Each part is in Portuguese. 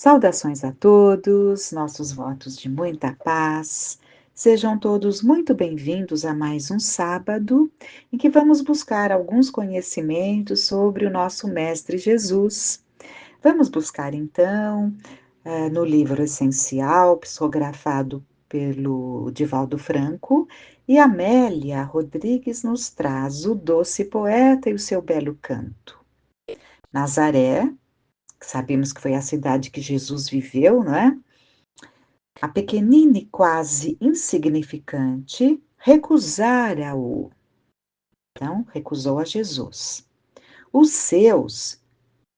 Saudações a todos, nossos votos de muita paz. Sejam todos muito bem-vindos a mais um sábado em que vamos buscar alguns conhecimentos sobre o nosso Mestre Jesus. Vamos buscar então no livro Essencial, psicografado pelo Divaldo Franco, e Amélia Rodrigues nos traz o Doce Poeta e o seu Belo Canto. Nazaré, sabemos que foi a cidade que Jesus viveu, não é? A pequenina e quase insignificante recusara-o. Então, recusou a Jesus. Os seus,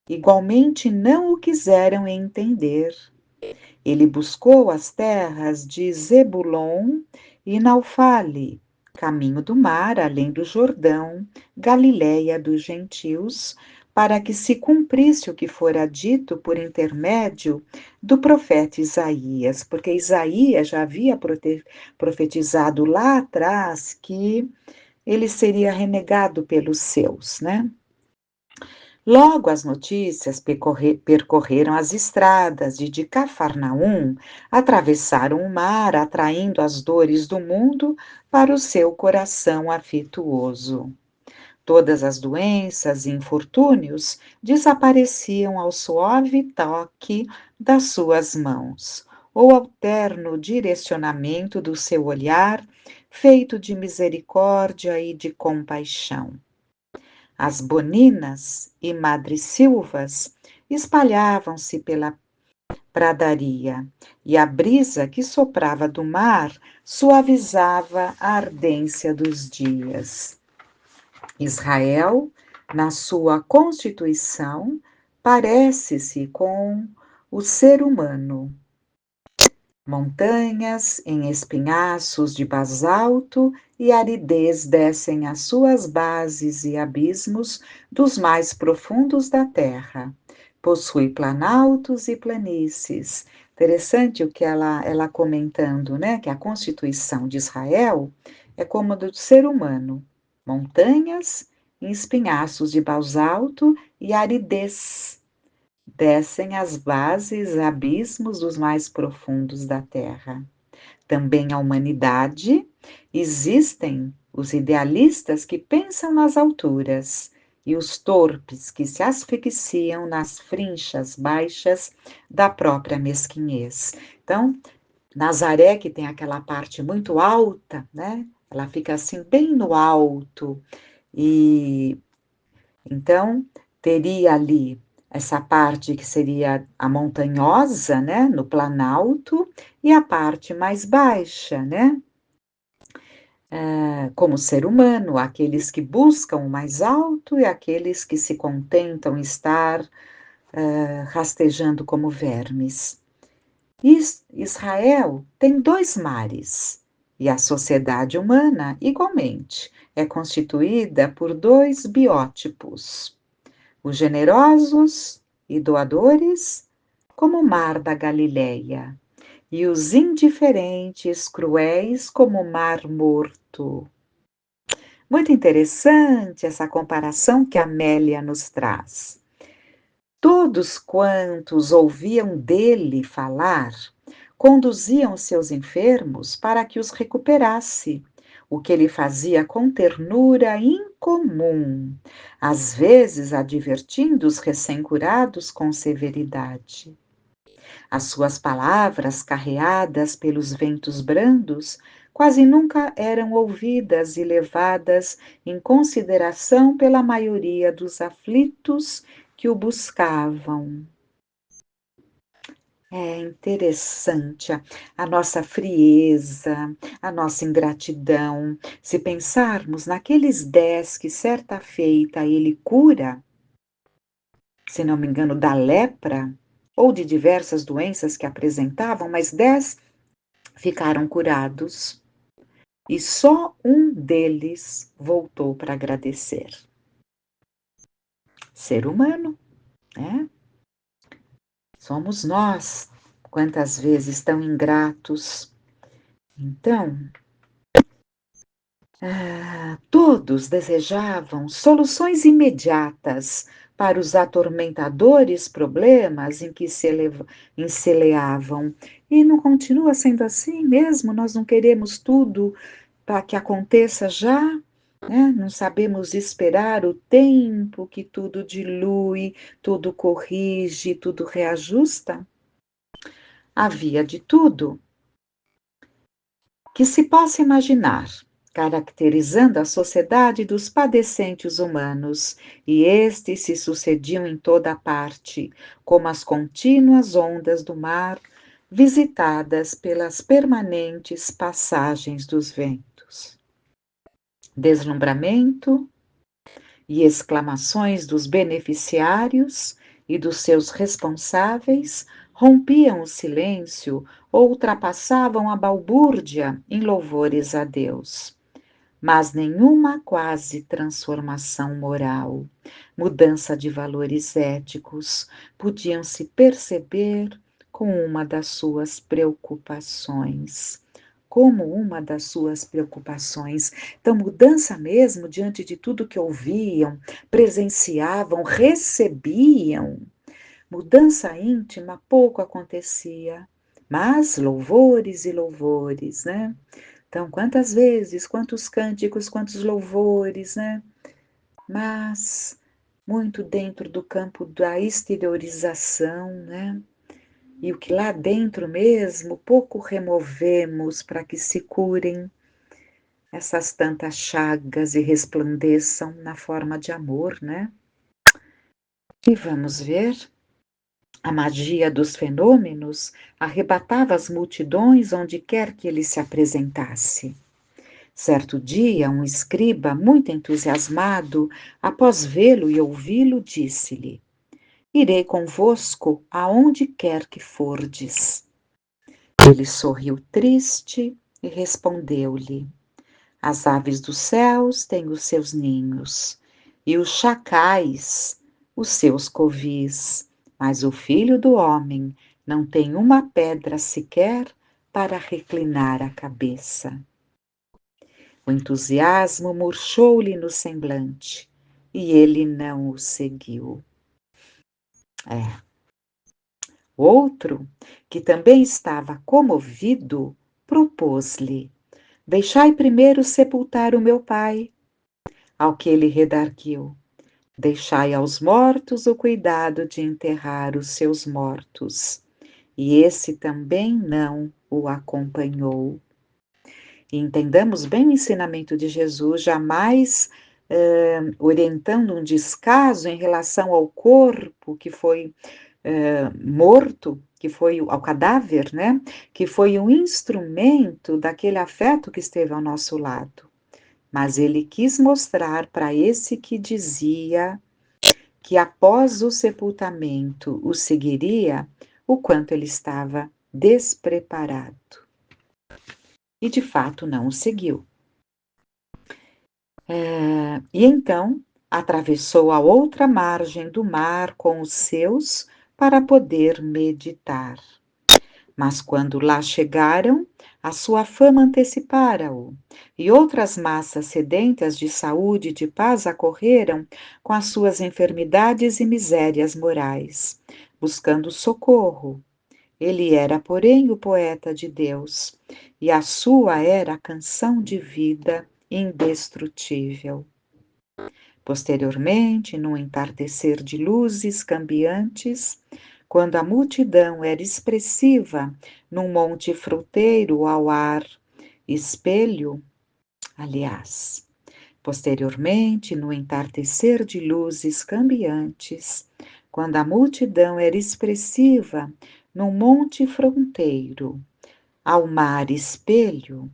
igualmente, não o quiseram entender. Ele buscou as terras de Zebulon e Naufali, caminho do mar, além do Jordão, Galiléia dos gentios, para que se cumprisse o que fora dito por intermédio do profeta Isaías, porque Isaías já havia profetizado lá atrás que ele seria renegado pelos seus, né? Logo as notícias percorreram as estradas e de Cafarnaum atravessaram o mar, atraindo as dores do mundo para o seu coração afetuoso. Todas as doenças e infortúnios desapareciam ao suave toque das suas mãos, ou ao terno direcionamento do seu olhar, feito de misericórdia e de compaixão. As boninas e madressilvas espalhavam-se pela pradaria, e a brisa que soprava do mar suavizava a ardência dos dias. Israel, na sua constituição, parece-se com o ser humano. Montanhas em espinhaços de basalto e aridez descem às suas bases e abismos dos mais profundos da terra. Possui planaltos e planícies. Interessante o que ela comentando, né? Que a constituição de Israel é como a do ser humano. Montanhas em espinhaços de basalto e aridez descem às bases, abismos dos mais profundos da terra. Também a humanidade, existem os idealistas que pensam nas alturas e os torpes que se asfixiam nas frinchas baixas da própria mesquinhez. Então, Nazaré, que tem aquela parte muito alta, né? Ela fica assim bem no alto e então teria ali essa parte que seria a montanhosa, né, no planalto, e a parte mais baixa, né, como ser humano, aqueles que buscam o mais alto e aqueles que se contentam em estar rastejando como vermes. Israel tem dois mares, e a sociedade humana, igualmente, é constituída por dois biótipos: os generosos e doadores, como o mar da Galileia, e os indiferentes, cruéis, como o mar morto. Muito interessante essa comparação que Amélia nos traz. Todos quantos ouviam dele falar, conduziam seus enfermos para que os recuperasse, o que ele fazia com ternura incomum, às vezes advertindo os recém-curados com severidade. As suas palavras, carreadas pelos ventos brandos, quase nunca eram ouvidas e levadas em consideração pela maioria dos aflitos que o buscavam. É interessante a nossa frieza, a nossa ingratidão. Se pensarmos naqueles 10 que certa feita ele cura, se não me engano, da lepra, ou de diversas doenças que apresentavam, mas 10 ficaram curados. E só um deles voltou para agradecer. Ser humano, né? Somos nós, quantas vezes tão ingratos. Então, todos desejavam soluções imediatas para os atormentadores problemas em que se enceleavam. E não continua sendo assim mesmo? Nós não queremos tudo para que aconteça já? Né? Não sabemos esperar o tempo que tudo dilui, tudo corrige, tudo reajusta? Havia de tudo que se possa imaginar, caracterizando a sociedade dos padecentes humanos, e estes se sucediam em toda parte, como as contínuas ondas do mar, visitadas pelas permanentes passagens dos ventos. Deslumbramento e exclamações dos beneficiários e dos seus responsáveis rompiam o silêncio ou ultrapassavam a balbúrdia em louvores a Deus. Mas nenhuma quase transformação moral, mudança de valores éticos podiam se perceber com uma das suas preocupações. Como uma das suas preocupações. Então, mudança mesmo diante de tudo que ouviam, presenciavam, recebiam. Mudança íntima pouco acontecia, mas louvores e louvores, né? Então, quantas vezes, quantos cânticos, quantos louvores, né? Mas muito dentro do campo da exteriorização, né? E o que lá dentro mesmo, pouco removemos para que se curem essas tantas chagas e resplandeçam na forma de amor, né? E vamos ver, a magia dos fenômenos arrebatava as multidões onde quer que ele se apresentasse. Certo dia, um escriba, muito entusiasmado, após vê-lo e ouvi-lo, disse-lhe: Irei convosco aonde quer que fordes. Ele sorriu triste e respondeu-lhe: As aves dos céus têm os seus ninhos, e os chacais os seus covis, mas o filho do homem não tem uma pedra sequer para reclinar a cabeça. O entusiasmo murchou-lhe no semblante, e ele não o seguiu. Outro, que também estava comovido, propôs-lhe: Deixai primeiro sepultar o meu pai. Ao que ele redarguiu: Deixai aos mortos o cuidado de enterrar os seus mortos. E esse também não o acompanhou. E entendamos bem o ensinamento de Jesus, jamais orientando um descaso em relação ao corpo que foi morto, que foi ao cadáver, né? Que foi um instrumento daquele afeto que esteve ao nosso lado. Mas ele quis mostrar para esse que dizia que após o sepultamento o seguiria, o quanto ele estava despreparado. E de fato não o seguiu. E então atravessou a outra margem do mar com os seus para poder meditar. Mas quando lá chegaram, a sua fama antecipara-o, e outras massas sedentas de saúde e de paz acorreram com as suas enfermidades e misérias morais, buscando socorro. Ele era, porém, o poeta de Deus, e a sua era a canção de vida indestrutível. Posteriormente, num entardecer de luzes cambiantes, quando a multidão era expressiva num monte fruteiro ao ar espelho, aliás, posteriormente, no entardecer de luzes cambiantes, quando a multidão era expressiva num monte fronteiro, ao mar espelho,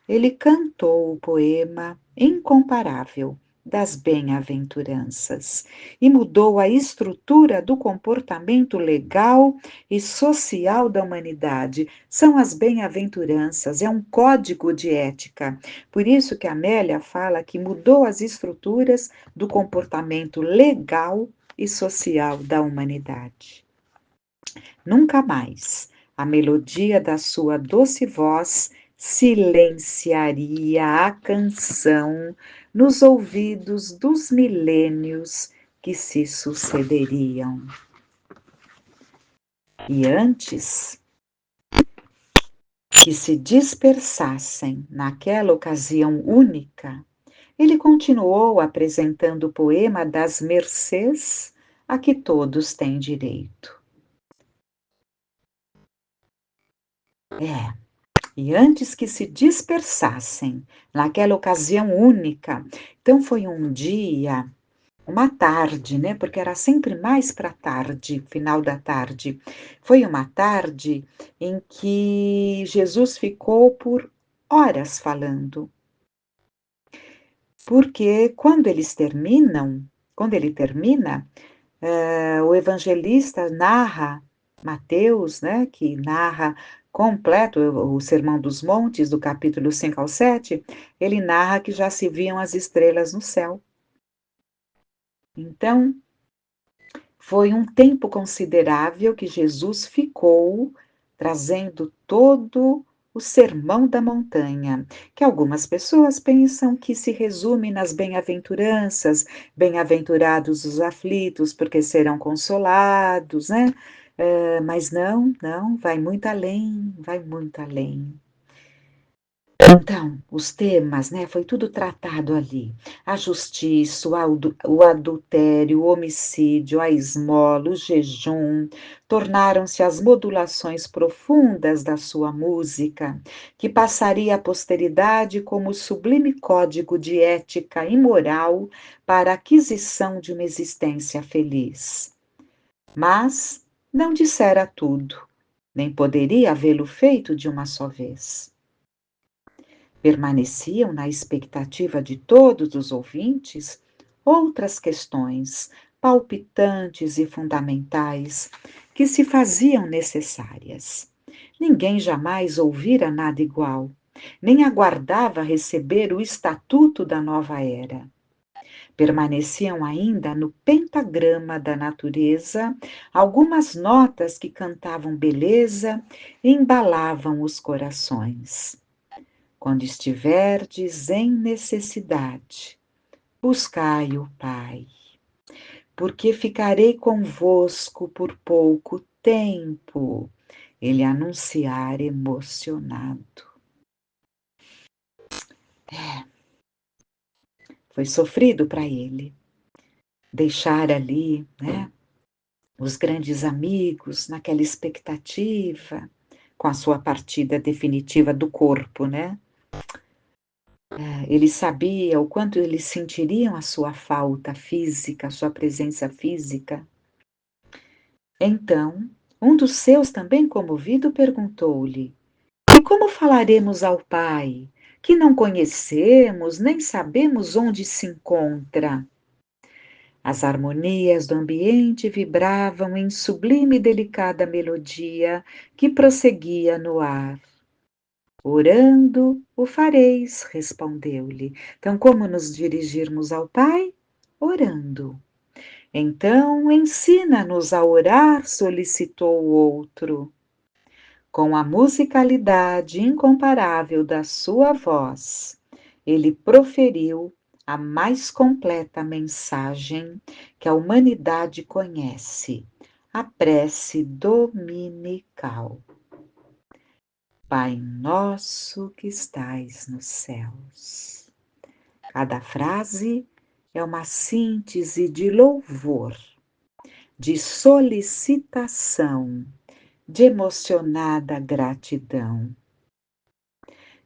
ele cantou o poema incomparável das bem-aventuranças e mudou a estrutura do comportamento legal e social da humanidade. São as bem-aventuranças, é um código de ética. Por isso que Amélia fala que mudou as estruturas do comportamento legal e social da humanidade. Nunca mais a melodia da sua doce voz silenciaria a canção nos ouvidos dos milênios que se sucederiam. E antes que se dispersassem naquela ocasião única, ele continuou apresentando o poema das mercês a que todos têm direito. E antes que se dispersassem naquela ocasião única, então foi um dia, uma tarde, né? Porque era sempre mais para tarde, final da tarde. Foi uma tarde em que Jesus ficou por horas falando. Porque quando ele termina, o evangelista narra, Mateus, né, que narra completo o Sermão dos Montes, do capítulo 5 ao 7, ele narra que já se viam as estrelas no céu. Então, foi um tempo considerável que Jesus ficou trazendo todo o Sermão da Montanha, que algumas pessoas pensam que se resume nas bem-aventuranças, bem-aventurados os aflitos, porque serão consolados, né? Mas não, vai muito além, vai muito além. Então, os temas, né, foi tudo tratado ali. A justiça, o adultério, o homicídio, a esmola, o jejum, tornaram-se as modulações profundas da sua música, que passaria à posteridade como sublime código de ética e moral para a aquisição de uma existência feliz. Mas não dissera tudo, nem poderia havê-lo feito de uma só vez. Permaneciam na expectativa de todos os ouvintes outras questões palpitantes e fundamentais que se faziam necessárias. Ninguém jamais ouvira nada igual, nem aguardava receber o estatuto da nova era. Permaneciam ainda no pentagrama da natureza algumas notas que cantavam beleza e embalavam os corações. Quando estiverdes em necessidade, buscai o Pai, porque ficarei convosco por pouco tempo, ele anunciar emocionado. Foi sofrido para ele deixar ali, né, os grandes amigos naquela expectativa com a sua partida definitiva do corpo, né? Ele sabia o quanto eles sentiriam a sua falta física, a sua presença física. Então, um dos seus, também comovido, perguntou-lhe: E como falaremos ao Pai, que não conhecemos nem sabemos onde se encontra? As harmonias do ambiente vibravam em sublime e delicada melodia que prosseguia no ar. Orando o fareis, respondeu-lhe. Então, como nos dirigirmos ao Pai? Orando. Então, ensina-nos a orar, solicitou o outro. Com a musicalidade incomparável da sua voz, ele proferiu a mais completa mensagem que a humanidade conhece, a prece dominical. Pai nosso que estais nos céus. Cada frase é uma síntese de louvor, de solicitação, de emocionada gratidão.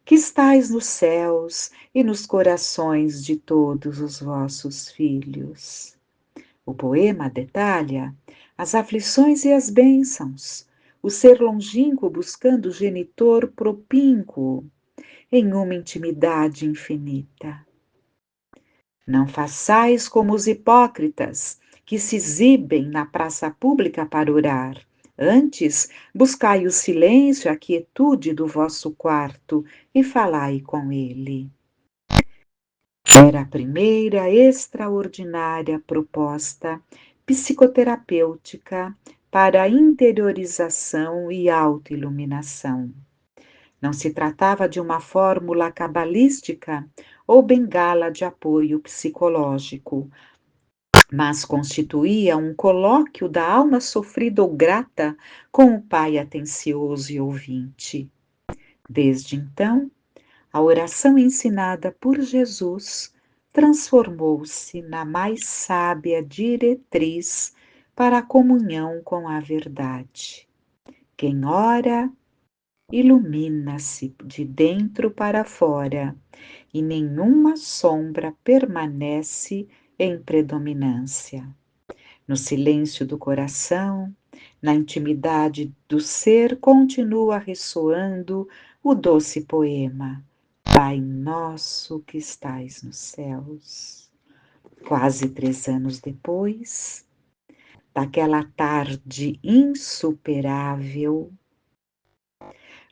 Que estais nos céus e nos corações de todos os vossos filhos. O poema detalha as aflições e as bênçãos, o ser longínquo buscando o genitor propínquo em uma intimidade infinita. Não façais como os hipócritas, que se exibem na praça pública para orar. Antes, buscai o silêncio e a quietude do vosso quarto e falai com ele. Era a primeira extraordinária proposta psicoterapêutica para a interiorização e autoiluminação. Não se tratava de uma fórmula cabalística ou bengala de apoio psicológico, mas constituía um colóquio da alma sofrida ou grata com o Pai atencioso e ouvinte. Desde então, a oração ensinada por Jesus transformou-se na mais sábia diretriz para a comunhão com a verdade. Quem ora, ilumina-se de dentro para fora, e nenhuma sombra permanece em predominância. No silêncio do coração, na intimidade do ser, continua ressoando o doce poema: Pai nosso que estais nos céus. Quase 3 anos depois, daquela tarde insuperável,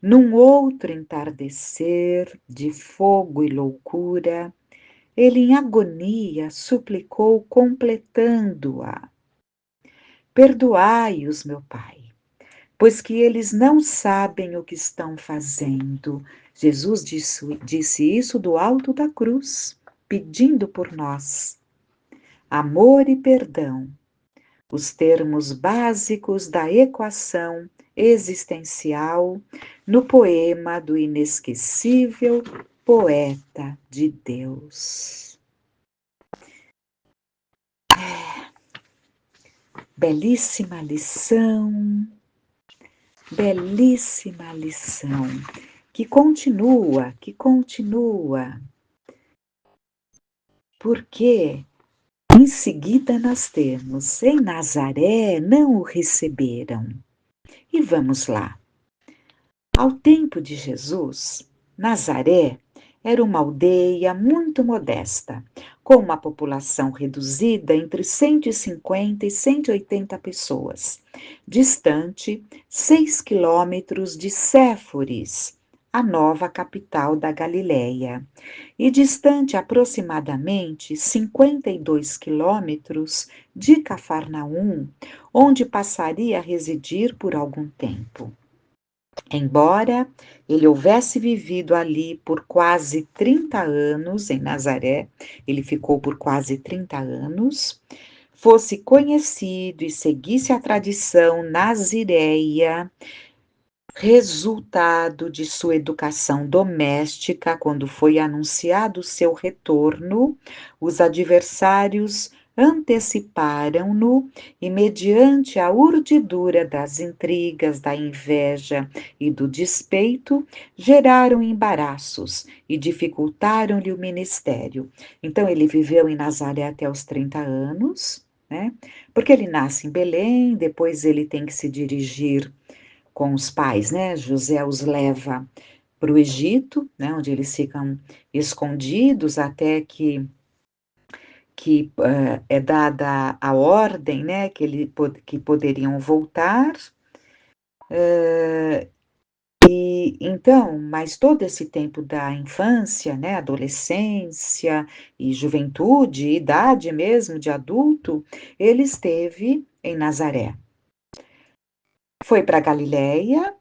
num outro entardecer de fogo e loucura, ele em agonia suplicou, completando-a: Perdoai-os, meu Pai, pois que eles não sabem o que estão fazendo. Jesus disse isso do alto da cruz, pedindo por nós. Amor e perdão, os termos básicos da equação existencial no poema do inesquecível poeta de Deus. Belíssima lição, que continua, porque em seguida nós temos: em Nazaré não o receberam. E vamos lá. Ao tempo de Jesus, Nazaré era uma aldeia muito modesta, com uma população reduzida entre 150 e 180 pessoas, distante 6 quilômetros de Séforis, a nova capital da Galileia, e distante aproximadamente 52 quilômetros de Cafarnaum, onde passaria a residir por algum tempo. Embora ele houvesse vivido ali por quase 30 anos, em Nazaré, ele ficou por quase 30 anos, fosse conhecido e seguisse a tradição nazireia, resultado de sua educação doméstica, quando foi anunciado seu retorno, os adversários anteciparam-no e, mediante a urdidura das intrigas, da inveja e do despeito, geraram embaraços e dificultaram-lhe o ministério. Então, ele viveu em Nazaré até os 30 anos, né? Porque ele nasce em Belém, depois ele tem que se dirigir com os pais, né? José os leva para o Egito, né? Onde eles ficam escondidos até que é dada a ordem, né? Que poderiam voltar. E então, mas todo esse tempo da infância, né? Adolescência e juventude, idade mesmo de adulto, ele esteve em Nazaré. Foi para Galileia,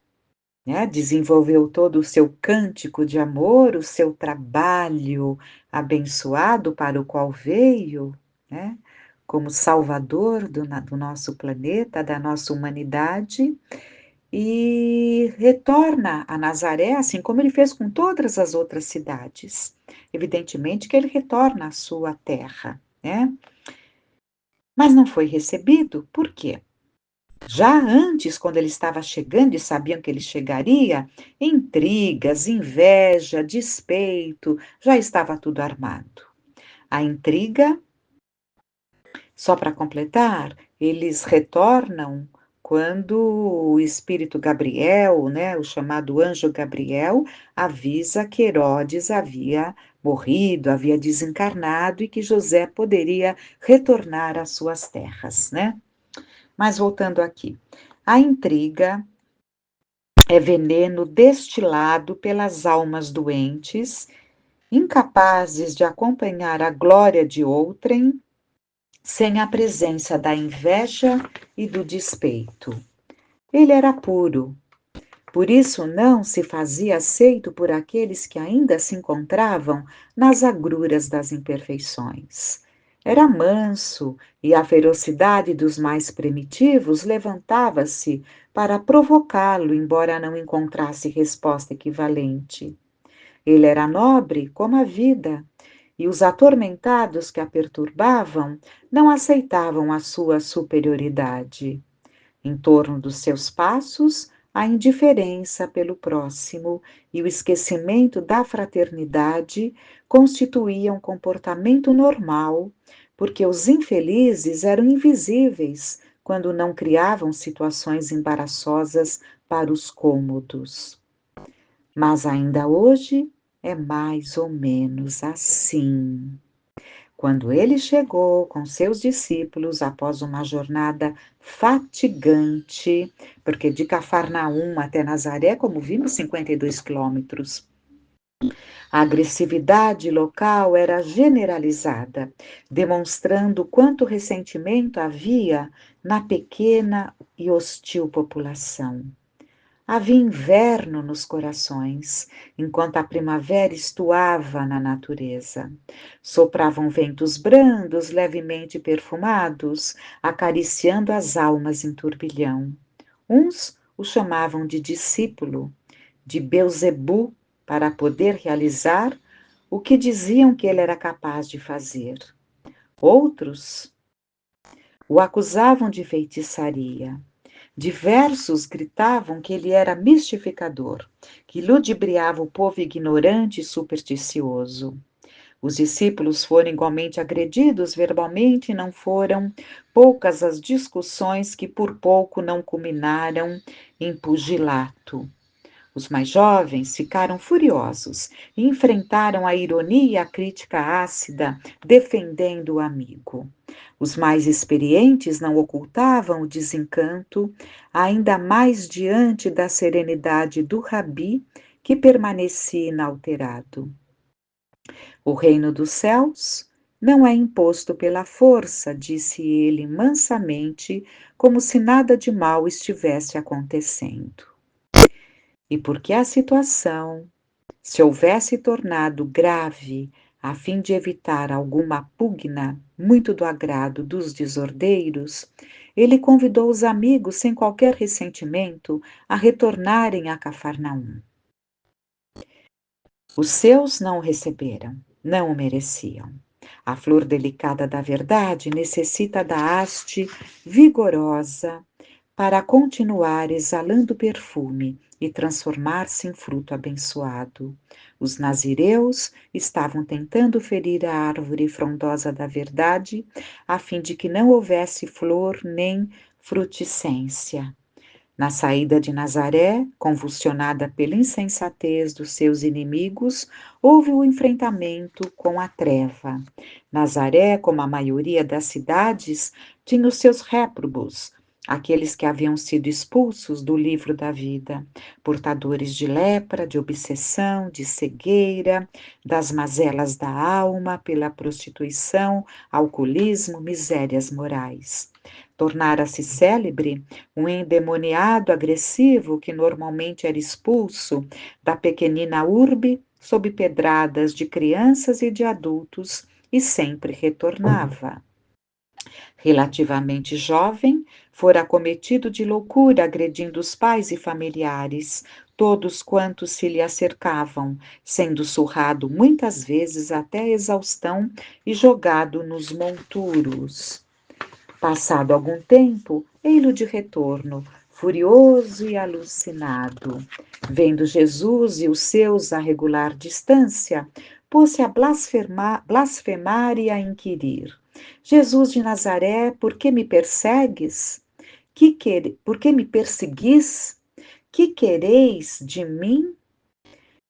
né, desenvolveu todo o seu cântico de amor, o seu trabalho abençoado para o qual veio, né, como salvador do nosso planeta, da nossa humanidade, e retorna a Nazaré, assim como ele fez com todas as outras cidades. Evidentemente que ele retorna à sua terra, né? Mas não foi recebido, por quê? Já antes, quando ele estava chegando e sabiam que ele chegaria, intrigas, inveja, despeito, já estava tudo armado. A intriga, só para completar, eles retornam quando o espírito Gabriel, né, o chamado anjo Gabriel, avisa que Herodes havia morrido, havia desencarnado e que José poderia retornar às suas terras, né? Mas voltando aqui, a intriga é veneno destilado pelas almas doentes, incapazes de acompanhar a glória de outrem, sem a presença da inveja e do despeito. Ele era puro, por isso não se fazia aceito por aqueles que ainda se encontravam nas agruras das imperfeições. Era manso e a ferocidade dos mais primitivos levantava-se para provocá-lo, embora não encontrasse resposta equivalente. Ele era nobre como a vida, e os atormentados que a perturbavam não aceitavam a sua superioridade. Em torno dos seus passos, a indiferença pelo próximo e o esquecimento da fraternidade constituíam comportamento normal, porque os infelizes eram invisíveis quando não criavam situações embaraçosas para os cômodos. Mas ainda hoje é mais ou menos assim. Quando ele chegou com seus discípulos após uma jornada fatigante, porque de Cafarnaum até Nazaré, como vimos, 52 quilômetros, a agressividade local era generalizada, demonstrando quanto ressentimento havia na pequena e hostil população. Havia inverno nos corações, enquanto a primavera estuava na natureza. Sopravam ventos brandos, levemente perfumados, acariciando as almas em turbilhão. Uns o chamavam de discípulo, de Beuzebu, para poder realizar o que diziam que ele era capaz de fazer. Outros o acusavam de feitiçaria. Diversos gritavam que ele era mistificador, que ludibriava o povo ignorante e supersticioso. Os discípulos foram igualmente agredidos verbalmente e não foram poucas as discussões que por pouco não culminaram em pugilato. Os mais jovens ficaram furiosos e enfrentaram a ironia e a crítica ácida, defendendo o amigo. Os mais experientes não ocultavam o desencanto, ainda mais diante da serenidade do rabi, que permanecia inalterado. O reino dos céus não é imposto pela força, disse ele mansamente, como se nada de mal estivesse acontecendo. E porque a situação se houvesse tornado grave, a fim de evitar alguma pugna muito do agrado dos desordeiros, ele convidou os amigos, sem qualquer ressentimento, a retornarem a Cafarnaum. Os seus não o receberam, não o mereciam. A flor delicada da verdade necessita da haste vigorosa para continuar exalando perfume e transformar-se em fruto abençoado. Os nazireus estavam tentando ferir a árvore frondosa da verdade, a fim de que não houvesse flor nem frutiscência. Na saída de Nazaré, convulsionada pela insensatez dos seus inimigos, houve o enfrentamento com a treva. Nazaré, como a maioria das cidades, tinha os seus réprobos, aqueles que haviam sido expulsos do livro da vida, portadores de lepra, de obsessão, de cegueira, das mazelas da alma pela prostituição, alcoolismo, misérias morais. Tornara-se célebre um endemoniado agressivo que normalmente era expulso da pequenina urbe sob pedradas de crianças e de adultos e sempre retornava. Relativamente jovem, fora acometido de loucura, agredindo os pais e familiares, todos quantos se lhe acercavam, sendo surrado muitas vezes até a exaustão e jogado nos monturos. Passado algum tempo, ei-lo de retorno, furioso e alucinado. Vendo Jesus e os seus a regular distância, pôs-se a blasfemar e a inquirir. Jesus de Nazaré, por que me persegues? Por que me perseguis? Que quereis de mim?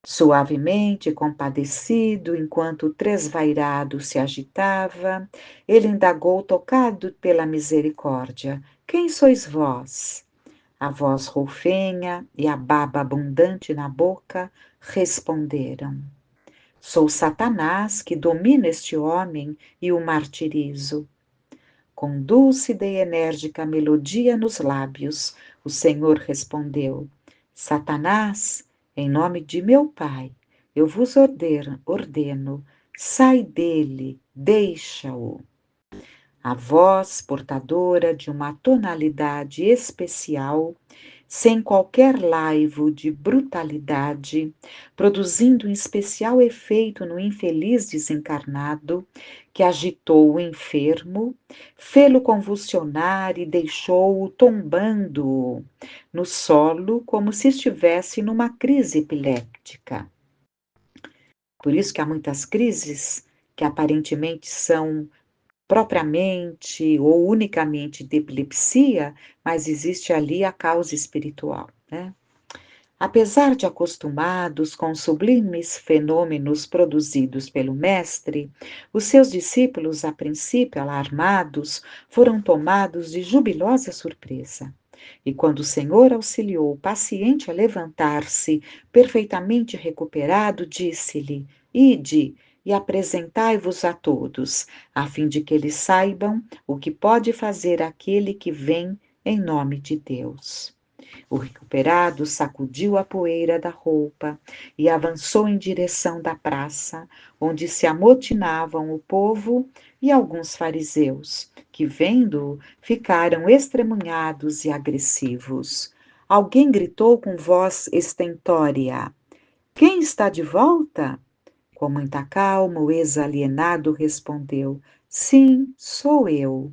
Suavemente compadecido, enquanto o tresvairado se agitava, ele indagou, tocado pela misericórdia: Quem sois vós? A voz roufenha e a baba abundante na boca responderam: Sou Satanás que domina este homem e o martirizo. Com dúlcida e enérgica melodia nos lábios, o Senhor respondeu: Satanás, em nome de meu Pai, eu vos ordeno, sai dele, deixa-o. A voz portadora de uma tonalidade especial, sem qualquer laivo de brutalidade, produzindo um especial efeito no infeliz desencarnado, que agitou o enfermo, fê-lo convulsionar e deixou-o tombando no solo como se estivesse numa crise epiléptica. Por isso que há muitas crises que aparentemente são propriamente ou unicamente de epilepsia, mas existe ali a causa espiritual, né? Apesar de acostumados com os sublimes fenômenos produzidos pelo Mestre, os seus discípulos, a princípio alarmados, foram tomados de jubilosa surpresa. E quando o Senhor auxiliou o paciente a levantar-se, perfeitamente recuperado, disse-lhe: Ide e apresentai-vos a todos, a fim de que eles saibam o que pode fazer aquele que vem em nome de Deus. O recuperado sacudiu a poeira da roupa e avançou em direção da praça, onde se amotinavam o povo e alguns fariseus, que, vendo-o, ficaram estremunhados e agressivos. Alguém gritou com voz estentórea: Quem está de volta? Com muita calma, o ex-alienado respondeu: Sim, sou eu.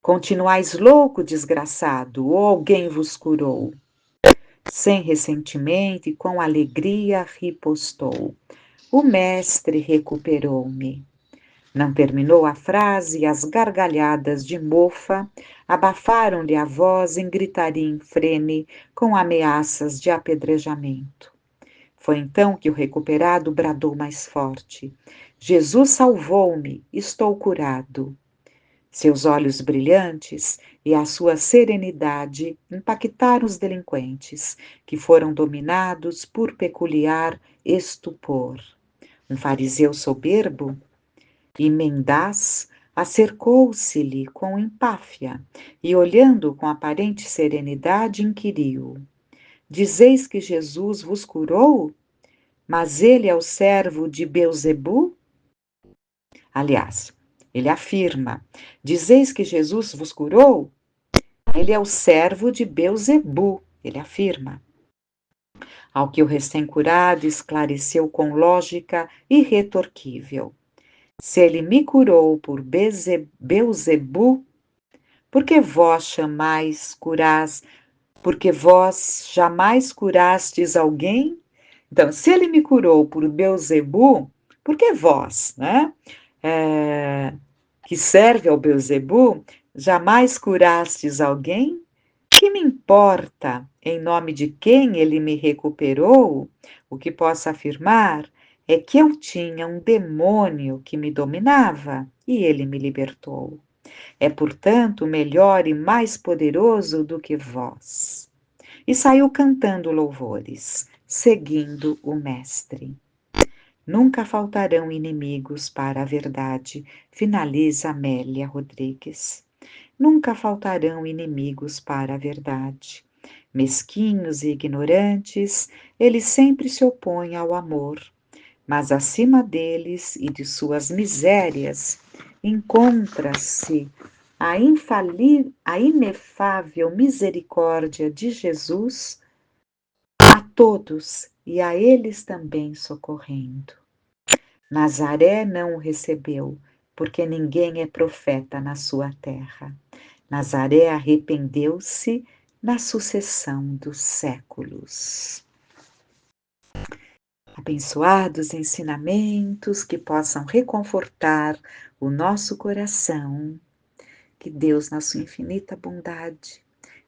Continuais louco, desgraçado, ou alguém vos curou? Sem ressentimento e com alegria ripostou: O mestre recuperou-me. Não terminou a frase e as gargalhadas de mofa abafaram-lhe a voz em gritaria infrene, com ameaças de apedrejamento. Foi então que o recuperado bradou mais forte: Jesus salvou-me, estou curado. Seus olhos brilhantes e a sua serenidade impactaram os delinquentes, que foram dominados por peculiar estupor. Um fariseu soberbo e mendaz acercou-se-lhe com empáfia e, olhando com aparente serenidade, inquiriu: Dizeis que Jesus vos curou? Mas ele é o servo de Beelzebu? Aliás, ele afirma: Dizeis que Jesus vos curou? Ele é o servo de Beelzebu, ele afirma. Ao que o recém-curado esclareceu com lógica irretorquível: Se ele me curou por Beelzebu, por que vós chamais curais, porque vós jamais curastes alguém? Então, se ele me curou por Beelzebu, por que vós, né? Que serve ao Beelzebu, jamais curastes alguém? Que me importa em nome de quem ele me recuperou? O que posso afirmar é que eu tinha um demônio que me dominava e ele me libertou. É, portanto, melhor e mais poderoso do que vós. E saiu cantando louvores, seguindo o Mestre. Nunca faltarão inimigos para a verdade, finaliza Amélia Rodrigues. Nunca faltarão inimigos para a verdade. Mesquinhos e ignorantes, eles sempre se opõem ao amor, mas acima deles e de suas misérias encontra-se a inefável misericórdia de Jesus a todos e a eles também socorrendo. Nazaré não o recebeu, porque ninguém é profeta na sua terra. Nazaré arrependeu-se na sucessão dos séculos. Abençoados ensinamentos que possam reconfortar o nosso coração. Que Deus, na sua infinita bondade,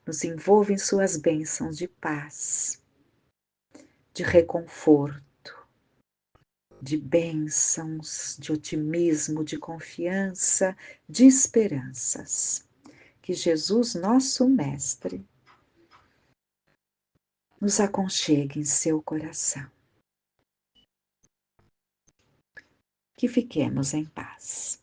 nos envolva em suas bênçãos de paz, de reconforto, de bênçãos, de otimismo, de confiança, de esperanças. Que Jesus, nosso Mestre, nos aconchegue em seu coração. Que fiquemos em paz.